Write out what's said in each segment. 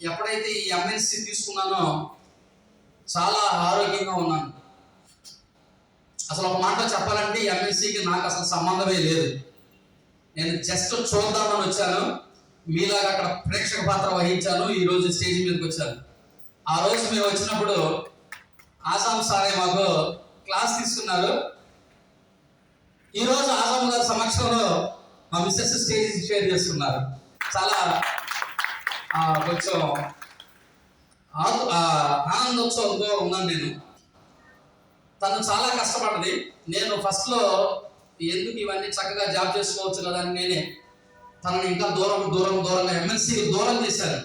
ఎప్పుడైతే ఈ ఎంఎన్సీ తీసుకున్నానో చాలా ఆరోగ్యంగా ఉన్నాను. అసలు ఒక మాట చెప్పాలంటే ఈ ఎంఎన్సీకి నాకు అసలు సంబంధమే లేదు. నేను జస్ట్ చూద్దామని వచ్చాను. మీలాగా అక్కడ ప్రేక్షక పాత్ర వహించాను. ఈరోజు స్టేజ్ మీదకి వచ్చాను. ఆ రోజు మేము వచ్చినప్పుడు ఆసాం సారే మాకు క్లాస్ తీసుకున్నారు. ఈరోజు ఆసాం గారి సమక్షంలో మా మిస్సెస్ స్టేజ్ షేర్ చేస్తున్నారు. చాలా కొంచెం ఆనందోత్సవంతో ఉన్నాను నేను. తను చాలా కష్టపడ్డది. నేను ఫస్ట్లో ఎందుకు ఇవన్నీ చక్కగా జాబ్ చేసుకోవచ్చు కదా అని నేనే తనని ఇంకా దూరంగా ఎంఎన్సీకి దూరం చేశాను.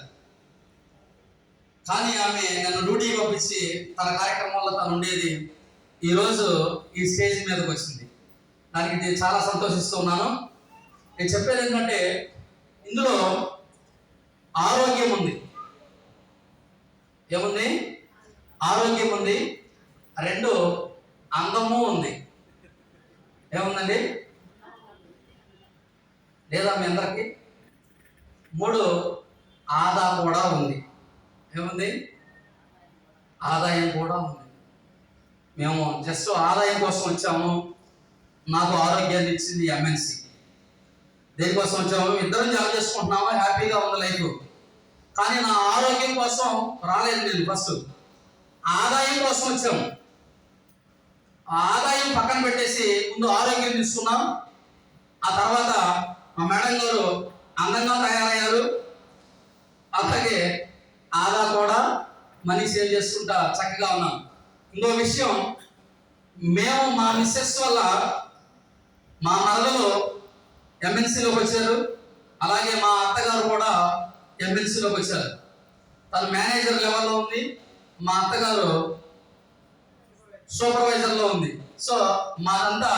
కానీ ఆమె నన్ను డ్యూటీకి పంపించి తన కార్యక్రమంలో తను ఉండేది. ఈరోజు ఈ స్టేజ్ మీదకి వచ్చింది. దానికి నేను చాలా సంతోషిస్తూ ఉన్నాను. నేను చెప్పేది ఏంటంటే ఇందులో ఆరోగ్యం ఉంది. ఏముంది? ఆరోగ్యం ఉంది. 2 అందము ఉంది. ఏముందండి? లేదా మీ అందరికి? 3 ఆదా కూడా ఉంది. ఏముంది? ఆదాయం కూడా ఉంది. మేము జస్ట్ ఆదాయం కోసం వచ్చాము. నాకు ఆరోగ్యాన్ని ఇచ్చింది ఎంఎన్సీ. దేనికోసం వచ్చాము? ఇద్దరం జాబ్ చేసుకుంటున్నాము, హ్యాపీగా ఉంది లైఫ్. కానీ నా ఆరోగ్యం కోసం రాలేదు. నేను ఫస్ట్ ఆదాయం కోసం వచ్చాము. ఆదాయం పక్కన పెట్టేసి ముందు ఆరోగ్యం తీసుకున్నాం. ఆ తర్వాత మా మేడం గారు అందంగా తయారయ్యారు. అలాగే ఆదా కూడా మనీ సేవ్ చేసుకుంటా చక్కగా ఉన్నాం. ఇంకో విషయం, మేము మా మిస్సెస్ వల్ల మా మరదలు ఎంఎన్సీలోకి వచ్చారు. అలాగే మా అత్తగారు కూడా ఎంఎన్సీలోకి వచ్చారు. తను మేనేజర్ లెవెల్లో ఉంది. మా అత్తగారు సూపర్వైజర్లో ఉంది. సో మాదంతా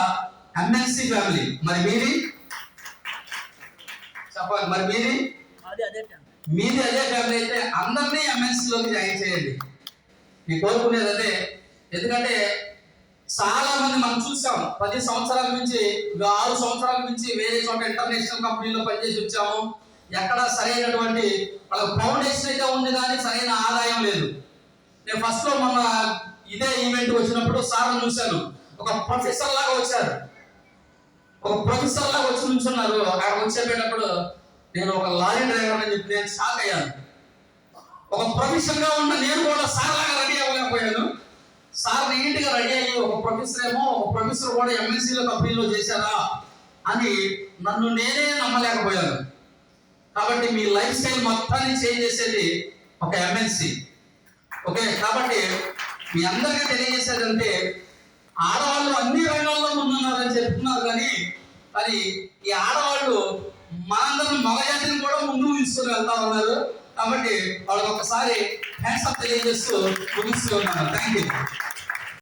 ఎంఎన్సీ ఫ్యామిలీ. మరి మీది చెప్పాలి. మరి మీది అదే ఫ్యామిలీ అయితే అందరినీ ఎంఎన్సీలోకి జాయిన్ చేయండి. నేను కోరుకునేది అదే. ఎందుకంటే చాలా మంది మనం చూసాం. 10 సంవత్సరాల నుంచి 6 సంవత్సరాల నుంచి వేరే చోట ఇంటర్నేషనల్ కంపెనీలో పనిచేసి వచ్చాము. ఎక్కడ సరైనటువంటి వాళ్ళ ఫౌండేషన్ అయితే ఉంది, కానీ సరైన ఆదాయం లేదు. నేను ఫస్ట్ లో మొన్న ఇదే ఈవెంట్ వచ్చినప్పుడు సార్ని చూశాను. ఒక ప్రొఫెసర్ లాగా వచ్చారు. వచ్చి నుంచున్నారు. అక్కడ వచ్చేటప్పుడు నేను ఒక లారీ డ్రైవర్ అని చెప్పి నేను షాక్ అయ్యాను. ఒక ప్రొఫెషన్ గా ఉన్న నేను కూడా సార్ లాగా రెడీ అవ్వలేకపోయాను. సార్ నీట్ గా రెడీ అయ్యి ఒక ప్రొఫెసర్ కూడా ఎంఎన్సీలో కంపెనీలో చేశారా అని నన్ను నేనే నమ్మలేకపోయాను. కాబట్టి మీ లైఫ్ స్టైల్ మొత్తాన్ని చేంజ్ చేసేది ఒక ఎంఎన్సీ. ఓకే, కాబట్టి మీ అందరికీ తెలియజేసేదంటే ఆడవాళ్ళు అన్ని రంగాల్లో ముందున్నారని చెప్తున్నారు. కానీ మరి ఈ ఆడవాళ్ళు మనందరం మగజాతిని కూడా ముందుకు తీసుకుని వెళ్తా ఉన్నారు. కాబట్టి వాళ్ళకి ఒకసారి హ్యాండ్స్ అప్ తెలియజేస్తూ ముగిస్తూ ఉన్నాను. Thank you.